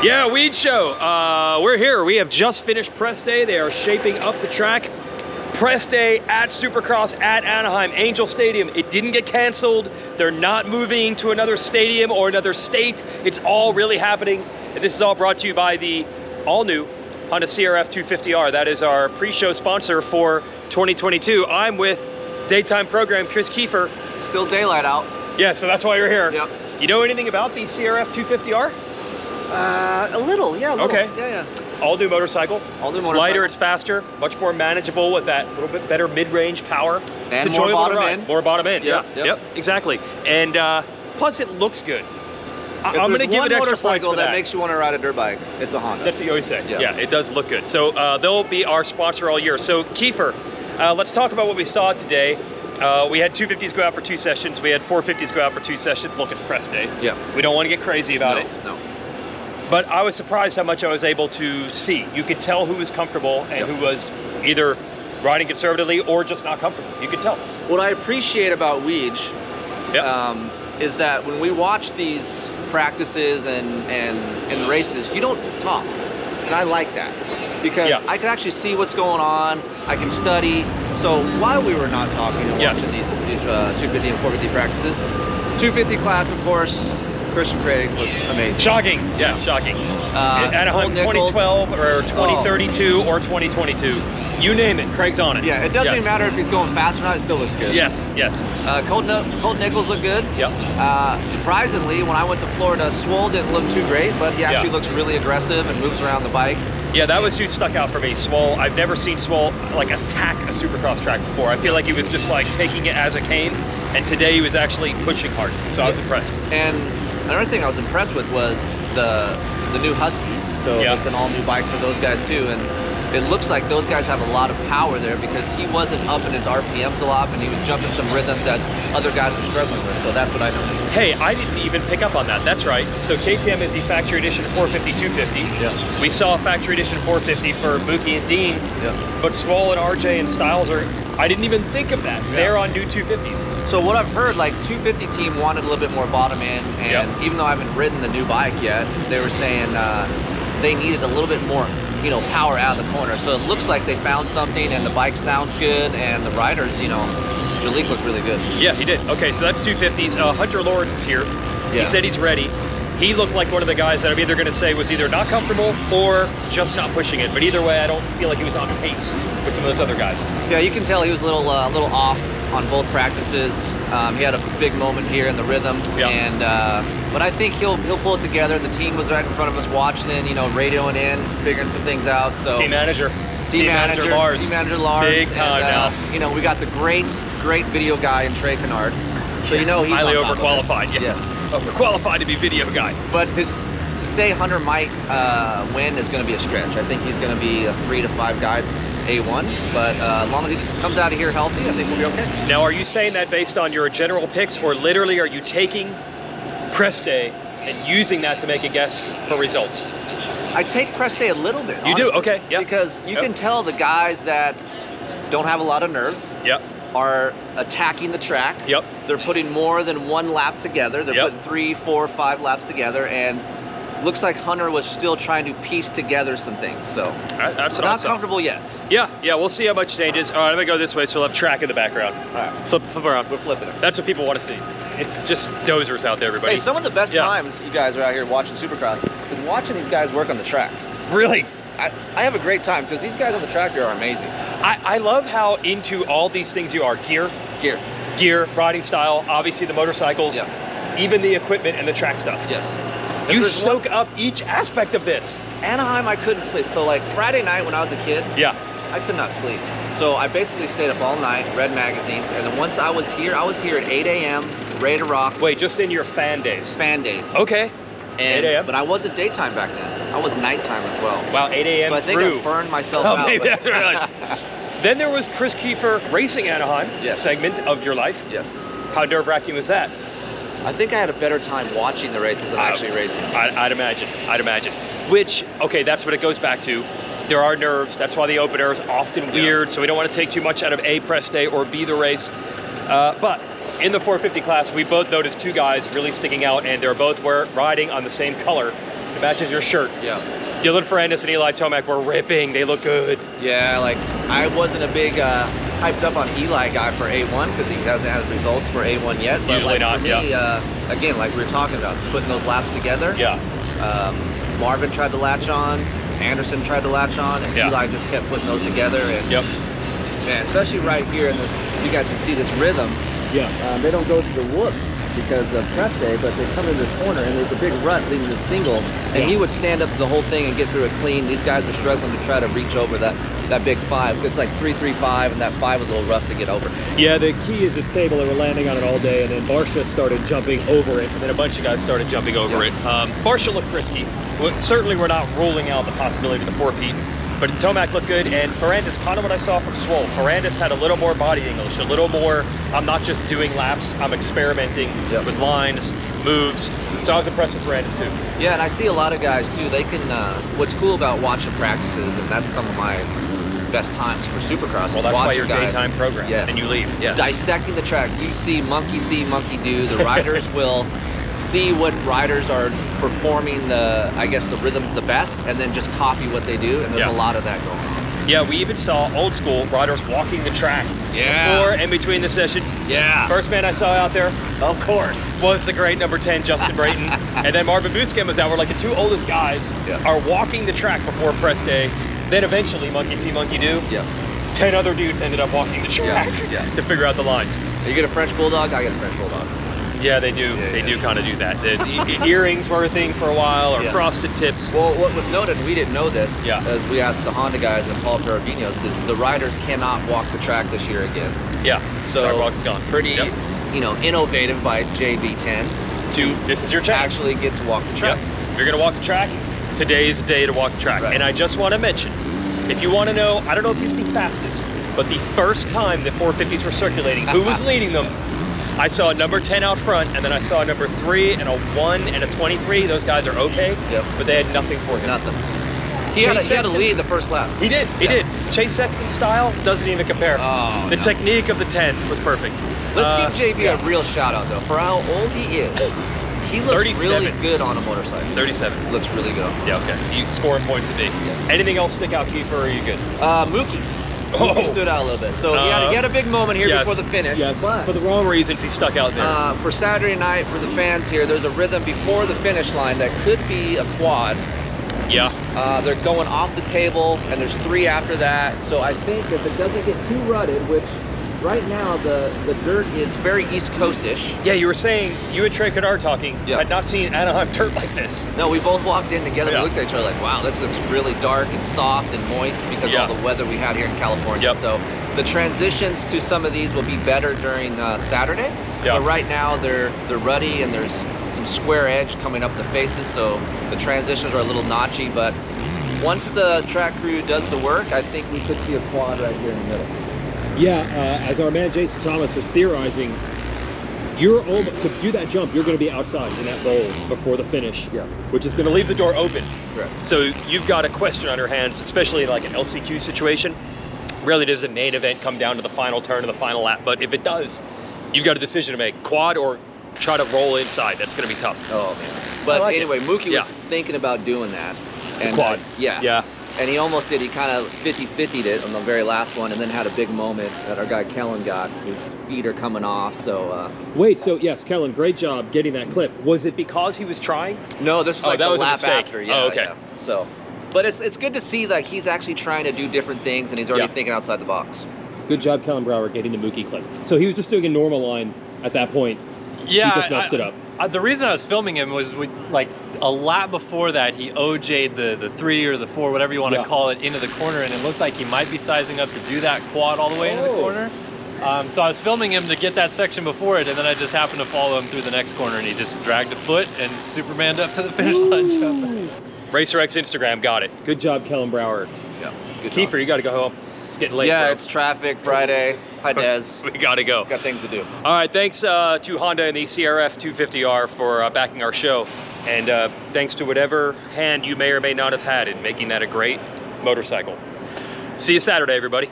Yeah, Weege Show. We're here. We have just finished press day. They are shaping up the track. Press day at Supercross at Anaheim, Angel Stadium. It didn't get canceled. They're not moving to another stadium or another state. It's all really happening. And this is all brought to you by the all-new Honda CRF 250R. That is our pre-show sponsor for 2022. I'm with daytime program Kris Keefer. Still daylight out. Yeah, so that's why you're here. Yep. You know anything about the CRF 250R? A little, yeah. Okay. Yeah. All new motorcycle. All new it's motorcycle. lighter, it's faster, much more manageable with that little bit better mid-range power. And it's more enjoyable to bottom ride. end. More bottom end. Yep. Exactly. And plus, it looks good. I'm If going to there's give one it extra points motorcycle for that that. makes you want to ride a dirt bike, it's a Honda. That's what you always say. Yeah. Yeah, it does look good. So they'll be our sponsor all year. So Keefer, let's talk about what we saw today. We had 250s go out for 2 sessions. We had 450s go out for 2 sessions. Look, it's press day. Yeah. We don't want to get crazy about it. No. But I was surprised how much I was able to see. You could tell who was comfortable and who was either riding conservatively or just not comfortable. You could tell. What I appreciate about Weege is that when we watch these practices and races, you don't talk. And I like that. Because I can actually see what's going on. I can study. So while we were not talking and watching these 250 and 450 practices, 250 class, of course, Christian Craig looks amazing. Shocking, yes, shocking. Anaheim 2012 or 2032 or 2022. You name it, Craig's on it. Yeah, it doesn't even matter if he's going fast or not, it still looks good. Yes. Colt Nichols looked good. Yep. Surprisingly, when I went to Florida, Swole didn't look too great, but he actually looks really aggressive and moves around the bike. Yeah, that was who stuck out for me. Swole, I've never seen Swole like attack a Supercross track before. I feel like he was just like taking it as it came, and today he was actually pushing hard, so I was impressed. And another thing I was impressed with was the new Husky. So it's an all-new bike for those guys too, and it looks like those guys have a lot of power there because he wasn't up in his RPMs a lot, and he was jumping some rhythms that other guys were struggling with. So that's what I noticed. Hey, I didn't even pick up on that. That's right. So KTM is the factory edition 450, 250. Yeah. We saw factory edition 450 for Mookie and Dean. Yeah. But Swole and RJ and Styles are. I didn't even think of that. Yeah. They're on new 250s. So what I've heard, like 250 team wanted a little bit more bottom end, and even though I haven't ridden the new bike yet, they were saying they needed a little bit more, power out of the corner. So it looks like they found something, and the bike sounds good, and the riders, Jalik looked really good. Yeah, he did. Okay, so that's 250s. Hunter Lawrence is here. Yeah. He said he's ready. He looked like one of the guys that I'm either going to say was either not comfortable or just not pushing it. But either way, I don't feel like he was on pace with some of those other guys. Yeah, you can tell he was a little off on both practices. He had a big moment here in the rhythm, and but I think he'll pull it together. The team was right in front of us watching it, radioing in, figuring some things out. So team manager Lars, big time now. We got the great video guy in Trey Kennard. So he's highly overqualified. Yes. Overqualified to be video guy. But to say Hunter might win is going to be a stretch. I think he's going to be a 3 to 5 guy. A1, but as long as he comes out of here healthy, I think we'll be okay. Now, are you saying that based on your general picks, or literally are you taking press day and using that to make a guess for results? I take press day a little bit. You honestly, do? Okay, yeah. Because you can tell the guys that don't have a lot of nerves are attacking the track. They're putting more than 1 lap together. They're putting 3, 4, 5 laps together, and looks like Hunter was still trying to piece together some things, so that's not comfortable yet. Yeah, we'll see how much changes. All right, I'm gonna go this way, so we'll have track in the background. All right, flip around. We're flipping it. That's what people want to see. It's just dozers out there, everybody. Hey, some of the best times you guys are out here watching Supercross is watching these guys work on the track. Really? I have a great time because these guys on the track here are amazing. I love how into all these things you are. Gear, riding style, obviously the motorcycles, even the equipment and the track stuff. Yes. You soak up each aspect of this. Anaheim, I couldn't sleep. So like Friday night when I was a kid, I could not sleep. So I basically stayed up all night, read magazines, and then once I was here at 8 a.m., ready to rock. Wait, just in your fan days? Fan days. Okay. And, 8 a.m.? But I wasn't daytime back then. I was nighttime as well. Wow, 8 a.m. So I think I burned myself out. Maybe that's what it was. Then there was Kris Keefer Racing Anaheim segment of your life. Yes. How nerve-wracking was that? I think I had a better time watching the races than actually racing. I'd imagine. Which, okay, that's what it goes back to. There are nerves. That's why the opener is often weird. So we don't want to take too much out of A, press day, or B, the race. But in the 450 class, we both noticed 2 guys really sticking out, and they're both riding on the same color It matches your shirt. Yeah. Dylan Ferrandis and Eli Tomac were ripping. They look good. Yeah, like I wasn't a big hyped up on Eli guy for A1 because he hasn't had results for A1 yet. But Usually like, not, for me, again, like we were talking about, putting those laps together. Yeah. Marvin tried to latch on, Anderson tried to latch on, and Eli just kept putting those together. And man, especially right here in this, you guys can see this rhythm. Yeah. They don't go to the whoops because of press day, but they come in this corner and there's a big rut leading to single, and he would stand up the whole thing and get through it clean. These guys were struggling to try to reach over that big 5. It's like 3.35, and that 5 was a little rough to get over. Yeah, the key is this table. They were landing on it all day, and then Barsha started jumping over it, and then a bunch of guys started jumping over it. Barsha looked risky. Well, certainly we're not ruling out the possibility of the 4-peat, but Tomac looked good, and Ferrandis, kind of what I saw from Swole. Ferrandis had a little more body English, a little more, I'm not just doing laps, I'm experimenting with lines, moves. So I was impressed with Ferrandis too. Yeah, and I see a lot of guys too, they can, what's cool about watching practices, and that's some of my best times for Supercross. Well, that's why your daytime program, and you leave. Dissecting the track, you see, monkey do. The riders will see what riders are performing I guess the rhythms the best, and then just copy what they do, and there's a lot of that going on. Yeah, we even saw old school riders walking the track before and between the sessions. First man I saw out there, of course, was the great number 10, Justin Brayton. And then Marvin Bootskam was out. We're like, the 2 oldest guys are walking the track before press day. Then eventually, monkey see, monkey do. 10 other dudes ended up walking the track to figure out the lines. You get a French Bulldog, I get a French Bulldog. Yeah, they do. They do kind of do that. The earrings were a thing for a while, or frosted tips. Well, what was noted, we didn't know this, as we asked the Honda guys and Paul Tarabinos, is the riders cannot walk the track this year again. So walk is gone. Pretty, you know, innovative by JV10 to this is your chance. Actually get to walk the track. If you're gonna walk the track, today's the day to walk the track. And I just want to mention, if you want to know, I don't know if he's the fastest, but the first time the 450s were circulating, who was leading them? I saw a number 10 out front, and then I saw a number 3 and a 1 and a 23. Those guys are okay, but they had nothing for him. Nothing. He had to lead the first lap. He did. He did. Chase Sexton's style doesn't even compare. The technique of the 10 was perfect. Let's give JB a real shout out though for how old he is. He looks really good on a motorcycle. 37. Looks really good. Yeah, okay. You scoring points today. Anything else stick out, Keefer, or are you good? Mookie. Mookie stood out a little bit. So he had a big moment here before the finish. But for the wrong reasons, he stuck out there. For Saturday night, for the fans here, there's a rhythm before the finish line that could be a quad. They're going off the table, and there's 3 after that. So I think if it doesn't get too rutted, which right now the dirt is very East Coast-ish. Yeah, you were saying, you and Trey Cadar talking, had not seen Anaheim dirt like this. No, we both walked in together. We looked at each other like, wow, this looks really dark and soft and moist because of all the weather we had here in California. So the transitions to some of these will be better during Saturday. But right now they're ruddy, and there's some square edge coming up the faces, so the transitions are a little notchy. But once the track crew does the work, I think we should see a quad right here in the middle. As our man Jason Thomas was theorizing, to do that jump, you're going to be outside in that bowl before the finish, which is going to leave the door open. So you've got a question on your hands, especially like an LCQ situation. Rarely does a main event come down to the final turn of the final lap, but if it does, you've got a decision to make: quad or try to roll inside. That's going to be tough. Oh man! But anyway, Mookie was thinking about doing that. And quad. And he almost did. He kind of 50-50'd it on the very last one, and then had a big moment that our guy Kellen got. His feet are coming off, so... Wait, so yes, Kellen, great job getting that clip. Was it because he was trying? No, this was like the lap after. So, but it's good to see like he's actually trying to do different things, and he's already thinking outside the box. Good job, Kellen Brower, getting the Mookie clip. So he was just doing a normal line at that point. He just messed it up. The reason I was filming him was like a lap before that, he OJ'd the 3 or the 4, whatever you want to call it, into the corner, and it looked like he might be sizing up to do that quad all the way into the corner. So I was filming him to get that section before it, and then I just happened to follow him through the next corner, and he just dragged a foot and Superman'd up to the finish line jump. RacerX Instagram got it. Good job, Kellen Brower. Good Kiefer, you got to go home. It's getting late. It's traffic Friday. Hi, Des. We got to go. Got things to do. All right, thanks to Honda and the CRF 250R for backing our show. And thanks to whatever hand you may or may not have had in making that a great motorcycle. See you Saturday, everybody.